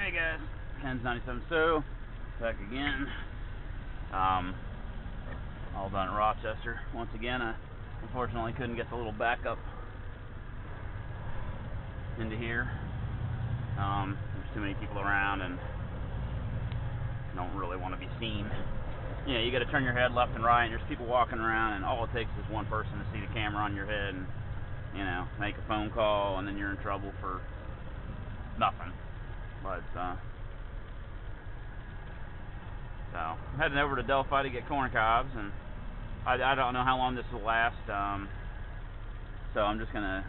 Hey guys, Ken's 97 So back again. All done at Rochester once again. I unfortunately couldn't get the little backup into here. There's too many people around and don't really want to be seen. Yeah, you got to turn your head left and right, and there's people walking around, and all it takes is one person to see the camera on your head and, you know, make a phone call, and then you're in trouble for nothing. But so I'm heading over to Delphi to get corn cobs, and I don't know how long this will last. So I'm just gonna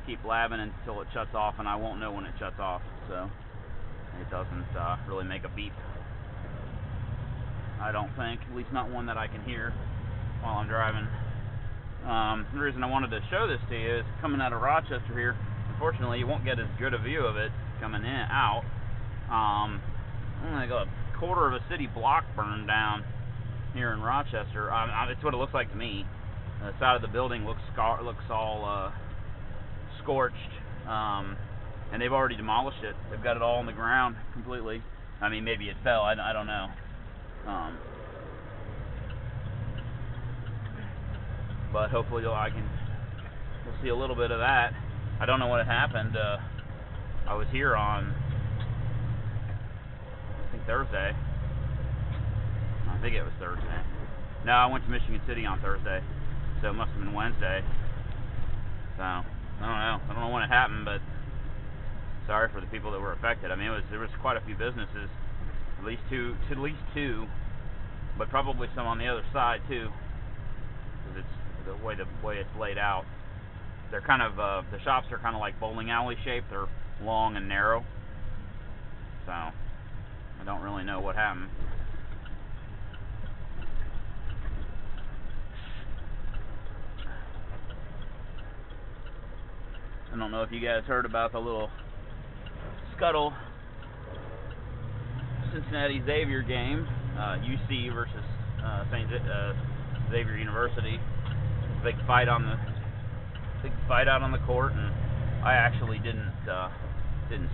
keep labbing until it shuts off, and I won't know when it shuts off. So it doesn't really make a beep. I don't think, at least not one that I can hear while I'm driving. The reason I wanted to show this to you is coming out of Rochester here. Unfortunately, you won't get as good a view of it coming in out. Like a quarter of a city block burned down here in Rochester. It's what it looks like to me. The side of the building looks all scorched, and they've already demolished it. They've got it all on the ground completely. I mean, maybe it fell. I don't know. But hopefully we'll see a little bit of that. I don't know what had happened. I was here on, I think Thursday. I think it was Thursday. No, I went to Michigan City on Thursday, so it must have been Wednesday. So I don't know when it happened, but sorry for the people that were affected. I mean, there was quite a few businesses, at least two, but probably some on the other side too, because it's the way it's laid out. They're kind of the shops are kind of like bowling alley shaped. They're long and narrow, so I don't really know what happened. I don't know if you guys heard about the little scuttle Cincinnati Xavier game, UC versus Xavier University. Big fight out on the court, and I actually didn't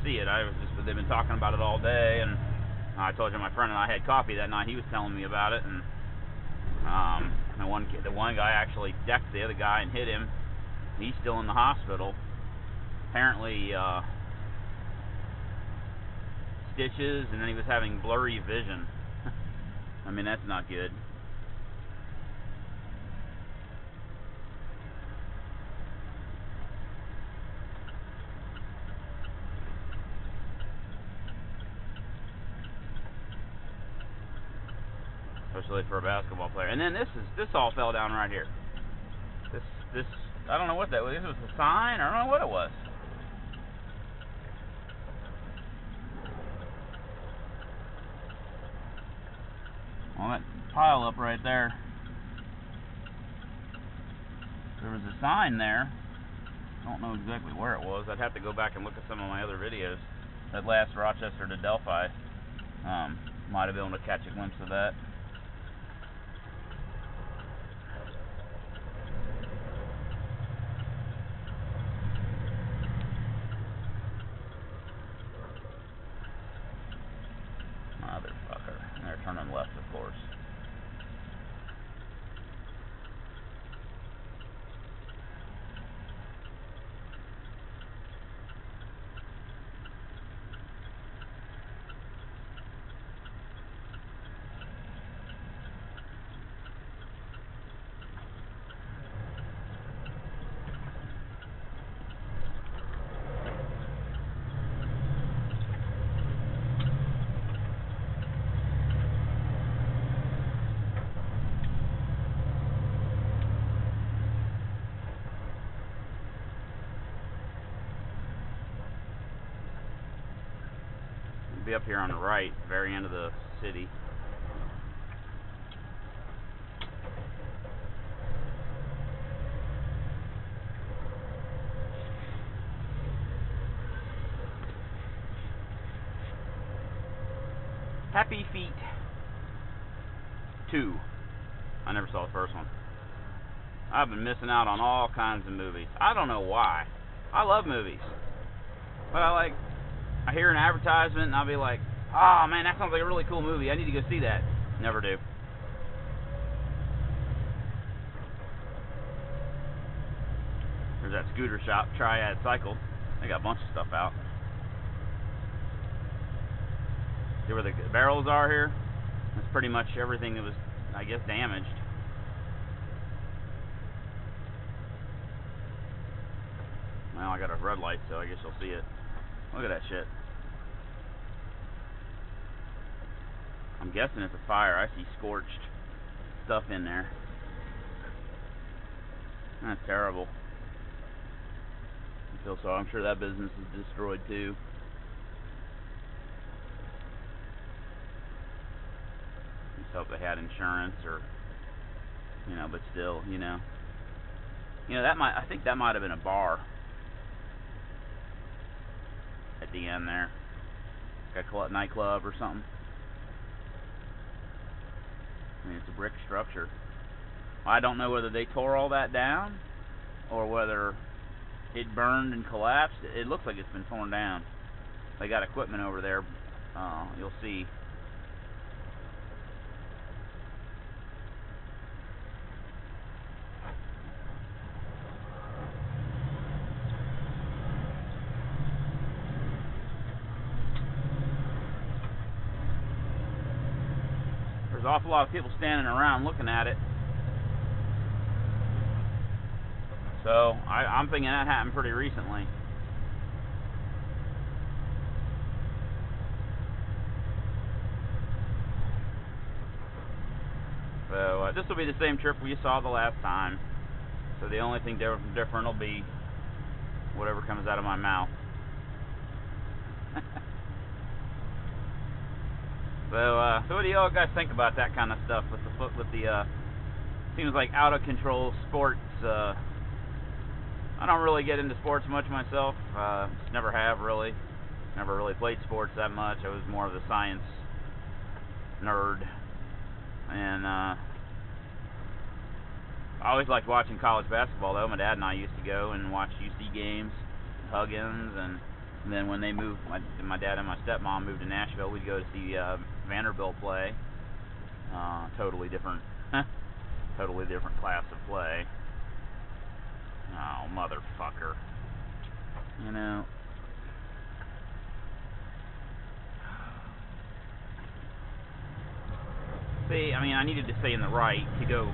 see it. They've been talking about it all day, and I told you my friend and I had coffee that night. He was telling me about it, and the one guy actually decked the other guy and hit him. He's still in the hospital. Apparently stitches, and then he was having blurry vision. I mean, that's not good. Especially for a basketball player. And then this all fell down right here. This I don't know what that was. This was a sign, I don't know what it was. Well, that pile up right there. There was a sign there. I don't know exactly where it was. I'd have to go back and look at some of my other videos. That last Rochester to Delphi. Might have been able to catch a glimpse of that. Motherfucker. And they're turning left, of course. Be up here on the right, very end of the city. Happy Feet 2. I never saw the first one. I've been missing out on all kinds of movies. I don't know why. I love movies, but I like I hear an advertisement and I'll be like, oh man, that sounds like a really cool movie. I need to go see that. Never do. There's that scooter shop, Triad Cycle. They got a bunch of stuff out. See where the barrels are here? That's pretty much everything that was, I guess, damaged. Well, I got a red light, so I guess you'll see it. Look at that shit. I'm guessing it's a fire. I see scorched stuff in there. That's terrible. I feel so. I'm sure that business is destroyed too. Just hope they had insurance, or, you know, but still, you know, that might. I think that might have been a bar at the end there, like a nightclub or something. I mean, it's a brick structure. I don't know whether they tore all that down or whether it burned and collapsed. It looks like it's been torn down. They got equipment over there. You'll see. There's an awful lot of people standing around looking at it. So I'm thinking that happened pretty recently. So this will be the same trip we saw the last time. So the only thing different will be whatever comes out of my mouth. So what do y'all guys think about that kind of stuff with the seems like out of control sports? I don't really get into sports much myself. Never have really. Never really played sports that much. I was more of the science nerd, and I always liked watching college basketball though. My dad and I used to go and watch UC games, Huggins, and then when they moved, my dad and my stepmom moved to Nashville, we'd go to see Vanderbilt play. Totally different class of play. Oh, motherfucker. You know. See, I mean, I needed to stay in the right to go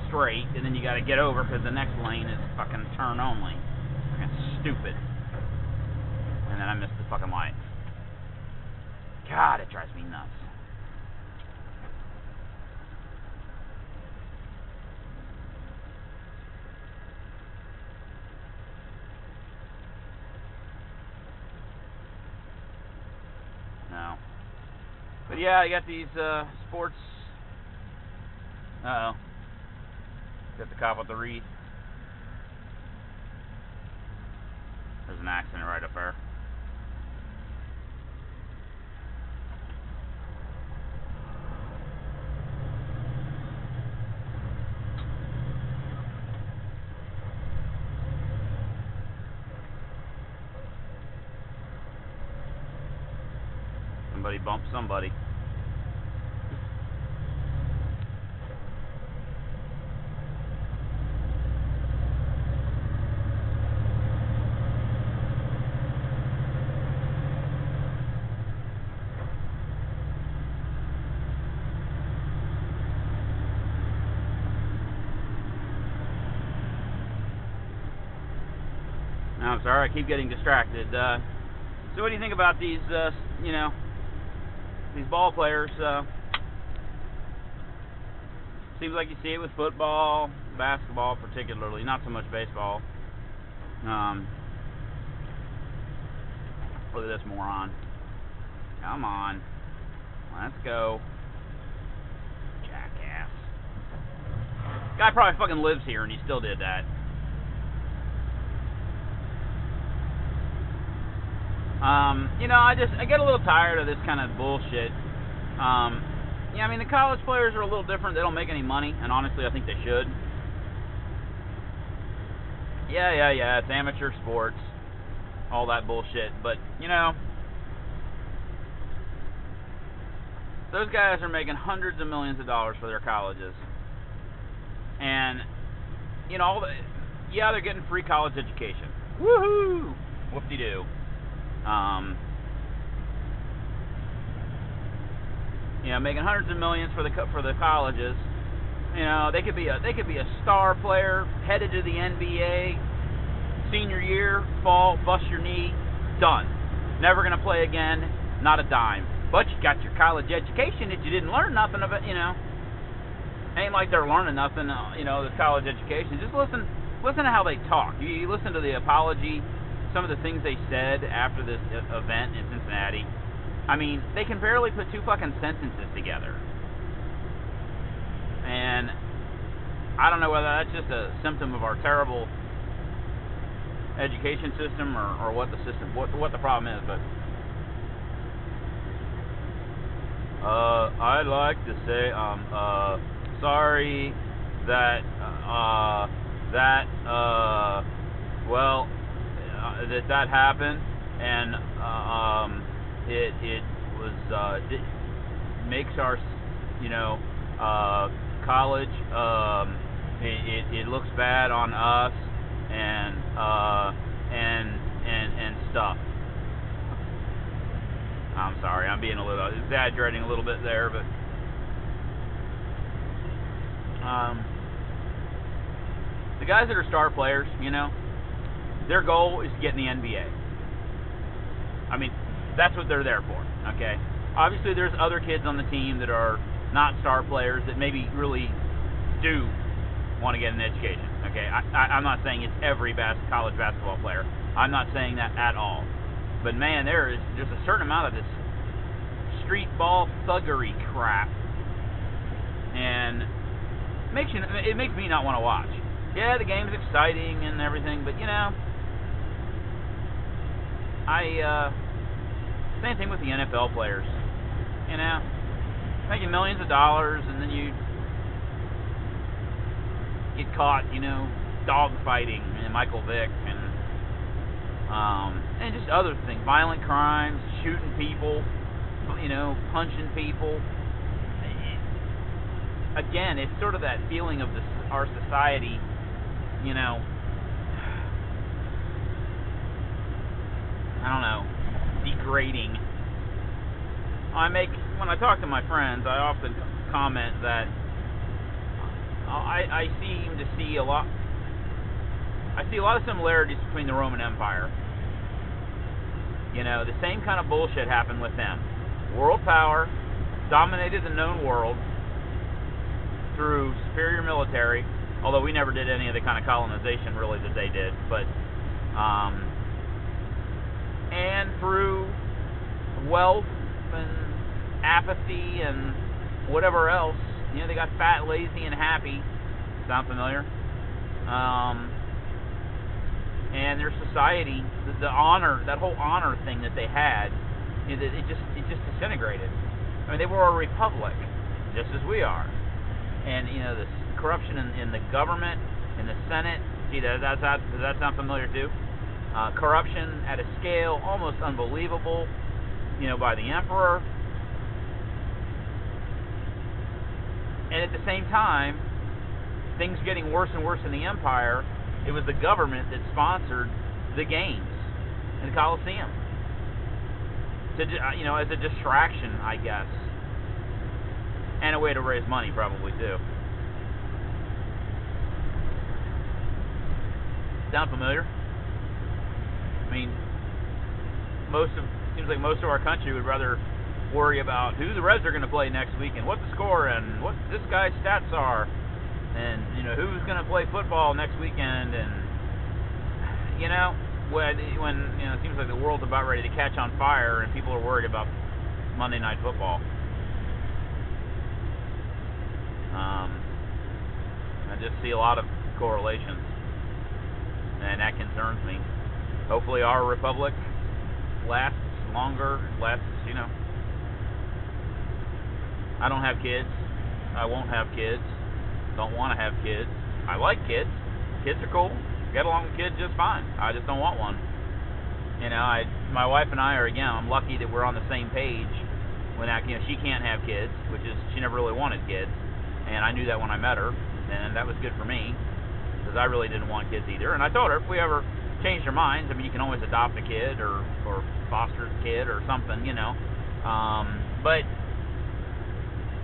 straight, and then you gotta get over because the next lane is fucking turn only. Fucking stupid. And then I missed the fucking light. God, it drives me nuts. No. But yeah, I got these sports. Uh-oh. Got the cop with the wreath. There's an accident right up there. Somebody bumped somebody. No, I'm sorry, I keep getting distracted. So what do you think about these, you know, these ball players? Seems like you see it with football, basketball particularly, not so much baseball. Look at this moron. Come on. Let's go. Jackass. Guy probably fucking lives here and he still did that. You know, I get a little tired of this kind of bullshit. Yeah, I mean, the college players are a little different. They don't make any money, and honestly, I think they should. Yeah, it's amateur sports. all that bullshit. But, you know, those guys are making hundreds of millions of dollars for their colleges. And, you know, yeah, they're getting free college education. Woohoo! Whoop-de-doo. You know, making hundreds of millions for the colleges. You know, they could be a star player, headed to the NBA, senior year, fall, bust your knee, done. Never gonna play again, not a dime. But you got your college education that you didn't learn nothing of it, you know. Ain't like they're learning nothing, you know, this college education. Just listen to how they talk. You listen to the apology, some of the things they said after this event in Cincinnati. I mean, they can barely put two fucking sentences together. And I don't know whether that's just a symptom of our terrible education system or what the problem is, but I'd like to say sorry that that happened, and it makes our, you know, college, it looks bad on us, and stuff. I'm sorry, I'm being exaggerating a little bit there, but the guys that are star players, you know, their goal is to get in the NBA. I mean, that's what they're there for, okay? Obviously, there's other kids on the team that are not star players that maybe really do want to get an education, okay? I'm not saying it's every college basketball player. I'm not saying that at all. But, man, there's a certain amount of this street ball thuggery crap, and it makes me not want to watch. Yeah, the game's exciting and everything, but, you know, same thing with the NFL players. You know, making millions of dollars, and then you get caught, you know, dog fighting and Michael Vick and just other things, violent crimes, shooting people, you know, punching people. Again, it's sort of that feeling of our society, you know, I don't know, degrading. When I talk to my friends, I often comment that I seem to see a lot of similarities between the Roman Empire. You know, the same kind of bullshit happened with them. World power dominated the known world through superior military, although we never did any of the kind of colonization really that they did, but and through wealth and apathy and whatever else. You know, they got fat, lazy, and happy. Sound familiar? And their society, the honor, that whole honor thing that they had, you know, it just disintegrated. I mean, they were a republic, just as we are. And, you know, the corruption in the government, in the Senate, see, does that sound familiar too? Corruption at a scale almost unbelievable, you know, by the emperor. And at the same time, things getting worse and worse in the empire, it was the government that sponsored the games in the Coliseum. You know, as a distraction, I guess. And a way to raise money, probably, too. Sound familiar? I mean, seems like most of our country would rather worry about who the Reds are going to play next week and what the score and what this guy's stats are, and, you know, who's going to play football next weekend. And, you know, when you know, it seems like the world's about ready to catch on fire and people are worried about Monday Night Football. I just see a lot of correlations, and that concerns me. Hopefully our republic lasts longer, you know. I don't have kids. I won't have kids. Don't want to have kids. I like kids. Kids are cool. Get along with kids just fine. I just don't want one. You know, my wife and I are, again, I'm lucky that we're on the same page. When she can't have kids, which is, she never really wanted kids, and I knew that when I met her, and that was good for me, because I really didn't want kids either. And I told her, if we ever changed our minds, I mean, you can always adopt a kid or foster a kid or something, you know. But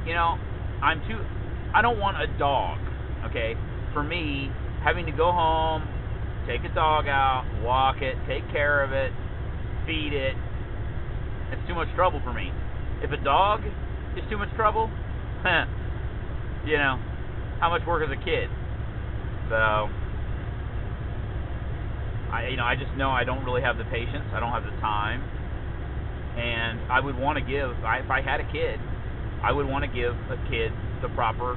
you know, I don't want a dog. Okay, for me, having to go home, take a dog out, walk it, take care of it, feed it, it's too much trouble for me. If a dog is too much trouble, you know, how much work is a kid? So, I just know I don't really have the patience. I don't have the time, and I would want to give. If I had a kid, I would want to give a kid the proper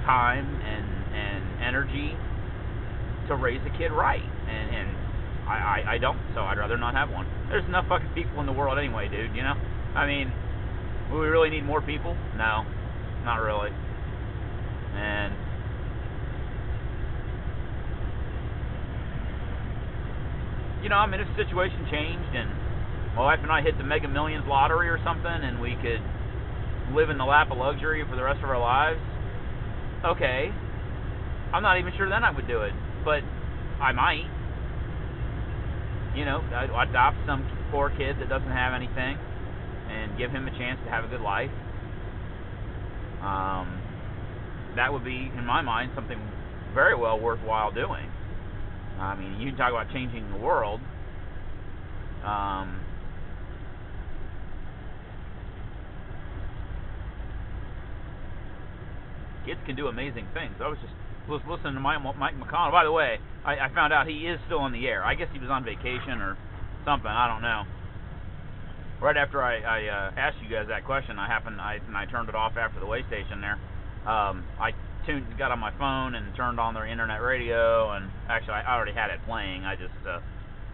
time and energy to raise a kid right, and I don't. So I'd rather not have one. There's enough fucking people in the world anyway, dude. You know, I mean. Do we really need more people? No, not really. And you know, I mean, if the situation changed and my wife and I hit the Mega Millions lottery or something, and we could live in the lap of luxury for the rest of our lives, okay. I'm not even sure then I would do it, but I might. You know, I'd adopt some poor kid that doesn't have anything, and give him a chance to have a good life. That would be, in my mind, something very well worthwhile doing. I mean, you can talk about changing the world. Kids can do amazing things. I was listening to Mike McConnell. By the way, I found out he is still on the air. I guess he was on vacation or something. I don't know. Right after I asked you guys that question, I turned it off after the way station there. I got on my phone and turned on their internet radio, and actually I already had it playing. I just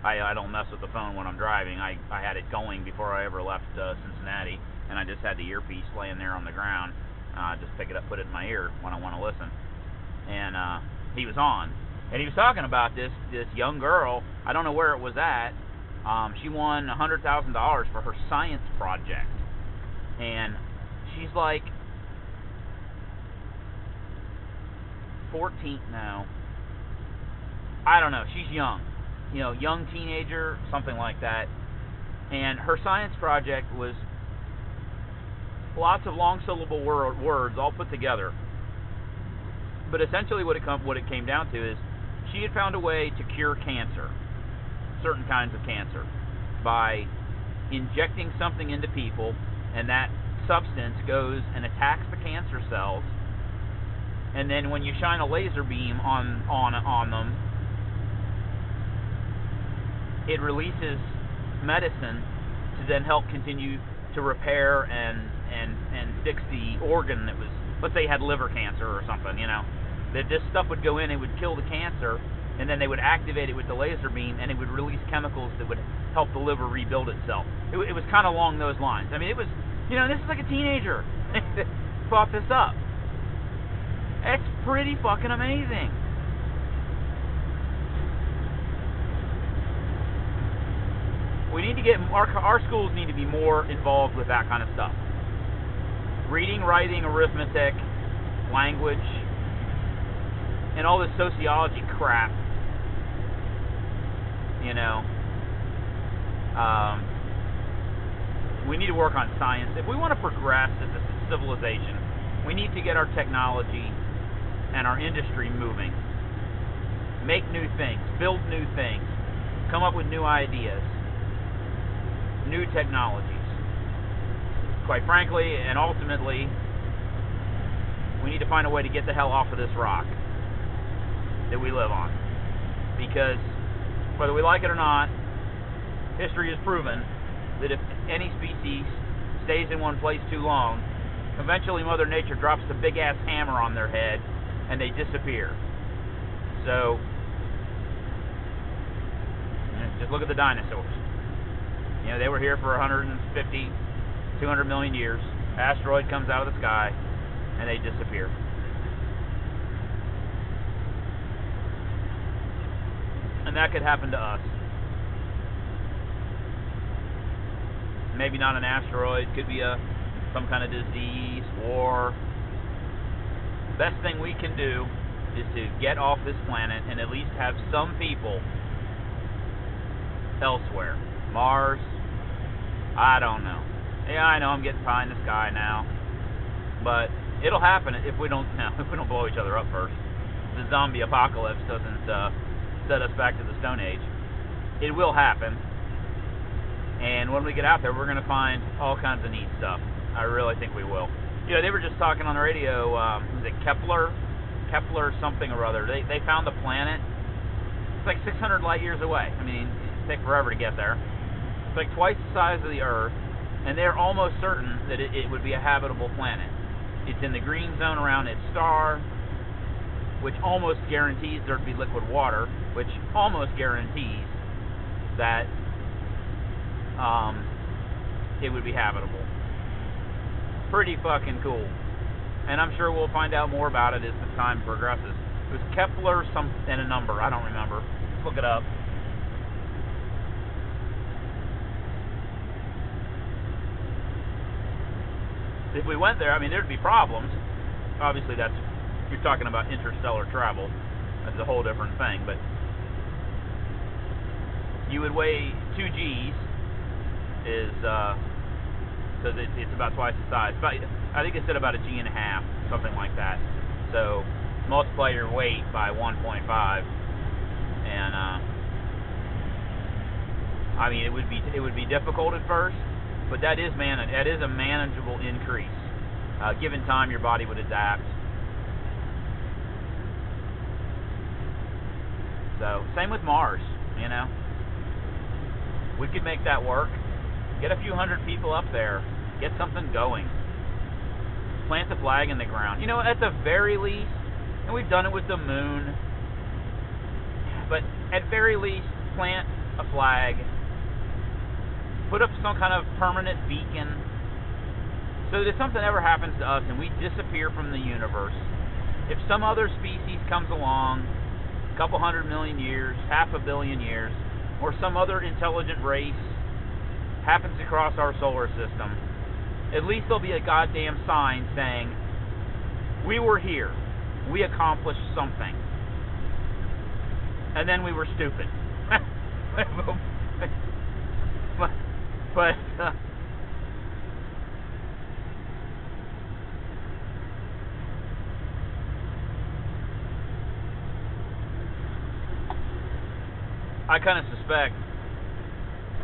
I don't mess with the phone when I'm driving. I had it going before I ever left Cincinnati, and I just had the earpiece laying there on the ground. Just pick it up, put it in my ear when I want to listen. And he was on, and he was talking about this young girl. I don't know where it was at. She won $100,000 for her science project, and she's like 14 now. I don't know. She's young, you know, young teenager, something like that. And her science project was lots of long syllable words all put together. But essentially, what it came down to is she had found a way to cure cancer. Certain kinds of cancer, by injecting something into people, and that substance goes and attacks the cancer cells, and then when you shine a laser beam on them, it releases medicine to then help continue to repair and fix the organ that was, let's say, had liver cancer or something. You know, that this stuff would go in, it would kill the cancer, and then they would activate it with the laser beam, and it would release chemicals that would help the liver rebuild itself. It was kind of along those lines. I mean, it was, you know, this is like a teenager thought this up. It's pretty fucking amazing. We need to get, our schools need to be more involved with that kind of stuff. Reading, writing, arithmetic, language, and all this sociology crap. You know, we need to work on science. If we want to progress as a civilization, we need to get our technology and our industry moving. Make new things, build new things, come up with new ideas, new technologies. Quite frankly, and ultimately, we need to find a way to get the hell off of this rock that we live on. Because whether we like it or not, history has proven that if any species stays in one place too long, eventually Mother Nature drops the big-ass hammer on their head and they disappear. So, just look at the dinosaurs. You know, they were here for 150, 200 million years. Asteroid comes out of the sky and they disappear. And that could happen to us. maybe not an asteroid, could be some kind of disease, war. Best thing we can do is to get off this planet and at least have some people elsewhere. Mars, I don't know. Yeah, I know I'm getting pie in the sky now, but it'll happen if we don't blow each other up first. The zombie apocalypse doesn't set us back to the Stone Age. It will happen, and when we get out there, we're going to find all kinds of neat stuff. I really think we will. You know, they were just talking on the radio. Was it Kepler something or other? They found the planet. It's like 600 light years away. I mean, it'd take forever to get there. It's like twice the size of the Earth, and they're almost certain that it would be a habitable planet. It's in the green zone around its star, which almost guarantees there'd be liquid water, which almost guarantees that it would be habitable. Pretty fucking cool. And I'm sure we'll find out more about it as the time progresses. It was Kepler and a number. I don't remember. Let's look it up. If we went there, I mean, there'd be problems. Obviously, you're talking about interstellar travel. That's a whole different thing. But you would weigh 2 G's, so it's about twice the size. I think it said about 1.5 G, something like that. So multiply your weight by 1.5, and I mean, it would be difficult at first, but that is a manageable increase. Given time, your body would adapt. So same with Mars, you know. We could make that work. Get a few hundred people up there. Get something going. Plant the flag in the ground. You know, at the very least, and we've done it with the moon, but at very least, plant a flag. Put up some kind of permanent beacon, so that if something ever happens to us and we disappear from the universe, if some other species comes along, a couple 100 million years, 500 million years, or some other intelligent race happens to cross our solar system, at least there'll be a goddamn sign saying, we were here, we accomplished something, and then we were stupid. but I kind of suspect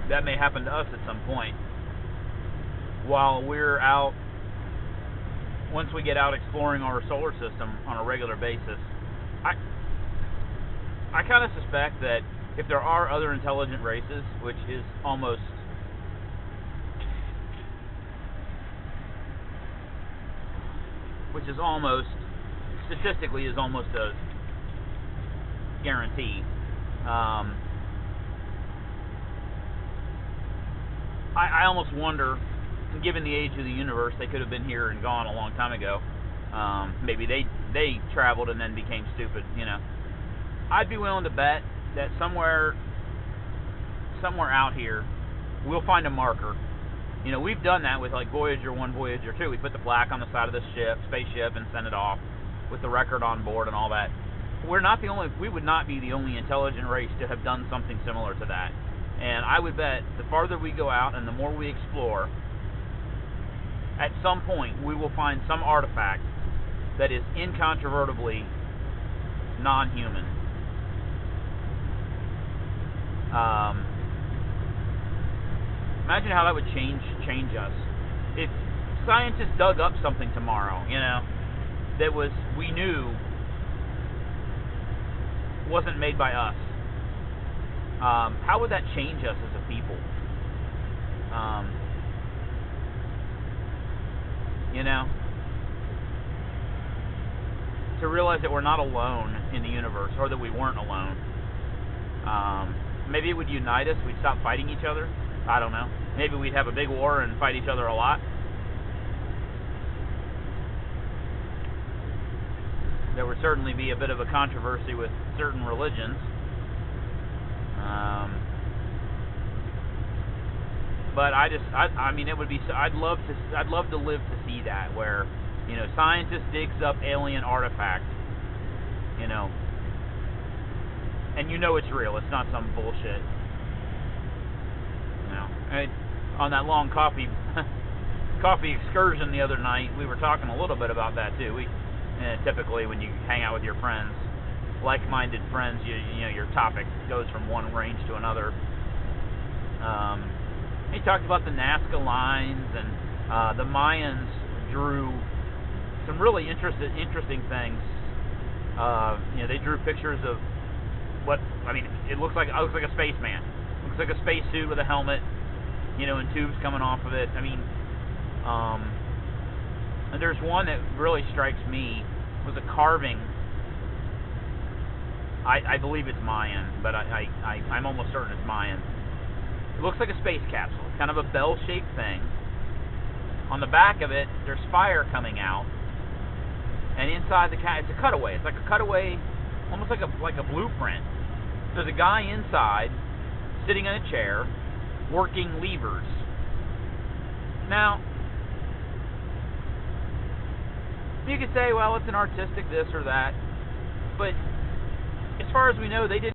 that may happen to us at some point while we're out, once we get out exploring our solar system on a regular basis. I kind of suspect that if there are other intelligent races, which is almost statistically is almost a guarantee. I almost wonder, given the age of the universe, they could have been here and gone a long time ago. Maybe they traveled and then became stupid, you know. I'd be willing to bet that somewhere out here, we'll find a marker. You know, we've done that with like Voyager 1, Voyager 2. We put the plaque on the side of the spaceship, and send it off with the record on board and all that. We would not be the only intelligent race to have done something similar to that. And I would bet the farther we go out and the more we explore, at some point we will find some artifact that is incontrovertibly non-human. Imagine how that would change us. If scientists dug up something tomorrow, you know, that we knew wasn't made by us, how would that change us as a people? You know, to realize that we're not alone in the universe, or that we weren't alone. Maybe it would unite us. We'd stop fighting each other. I don't know. Maybe we'd have a big war and fight each other a lot. There would certainly be a bit of a controversy with certain religions. But I mean, it would be. I'd love to live to see that, where, you know, scientist digs up alien artifact, you know, and you know it's real. It's not some bullshit. You know, on that long coffee excursion the other night, we were talking a little bit about that too. Typically when you hang out with your friends, like-minded friends, you know, your topic goes from one range to another. He talked about the Nazca lines, and the Mayans drew some really interesting things. You know, they drew pictures of what, I mean, it looks like a spaceman. It looks like a spacesuit with a helmet, you know, and tubes coming off of it. I mean, and there's one that really strikes me, was a carving. I believe it's Mayan, but I'm almost certain it's Mayan. It looks like a space capsule, kind of a bell-shaped thing. On the back of it, there's fire coming out, and inside it's a cutaway. It's like a cutaway, almost like a blueprint. There's a guy inside, sitting in a chair, working levers. Now, you could say, well, it's an artistic this or that, but as far as we know, they didn't